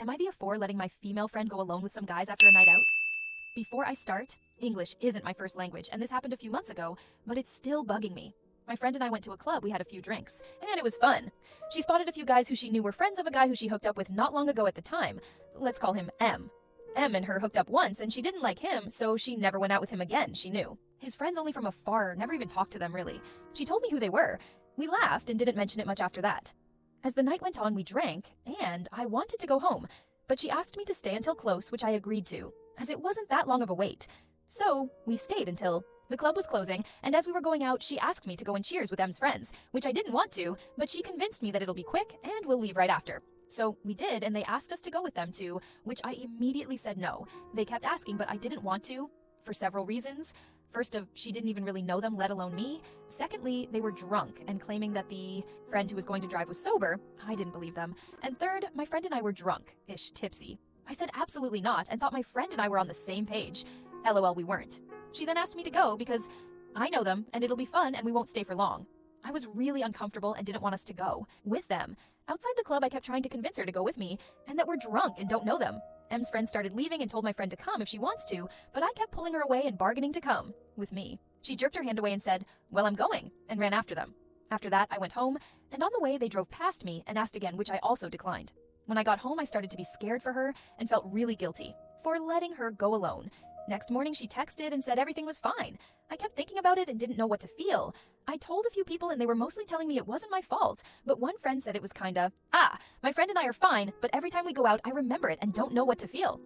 Am I the A4 letting my female friend go alone with some guys after a night out? Before I start, English isn't my first language, and this happened a few months ago, but it's still bugging me. My friend and I went to a club, we had a few drinks, and it was fun. She spotted a few guys who she knew were friends of a guy who she hooked up with not long ago at the time. Let's call him M. M and her hooked up once, and she didn't like him, so she never went out with him again, she knew. His friends only from afar, never even talked to them really. She told me who they were. We laughed and didn't mention it much after that. As the night went on, we drank, and I wanted to go home, but she asked me to stay until close, which I agreed to, as it wasn't that long of a wait. So we stayed until the club was closing, and as we were going out, she asked me to go and cheers with M's friends, which I didn't want to, but she convinced me that it'll be quick and we'll leave right after. So we did, and they asked us to go with them too, which I immediately said no. They kept asking, but I didn't want to, for several reasons. First of, she didn't even really know them, let alone me. Secondly, they were drunk and claiming that the friend who was going to drive was sober. I didn't believe them. And third, my friend and I were drunk-ish, tipsy. I said absolutely not and thought my friend and I were on the same page. LOL, we weren't. She then asked me to go because I know them and it'll be fun and we won't stay for long. I was really uncomfortable and didn't want us to go with them. Outside the club, I kept trying to convince her to go with me and that we're drunk and don't know them. M's friend started leaving and told my friend to come if she wants to, but I kept pulling her away and bargaining to come with me. She jerked her hand away and said, "Well, I'm going," and ran after them. After that, I went home, and on the way, they drove past me and asked again, which I also declined. When I got home, I started to be scared for her and felt really guilty for letting her go alone. Next morning, she texted and said everything was fine. I kept thinking about it and didn't know what to feel. I told a few people and they were mostly telling me it wasn't my fault, but one friend said it was kinda, my friend and I are fine, but every time we go out, I remember it and don't know what to feel.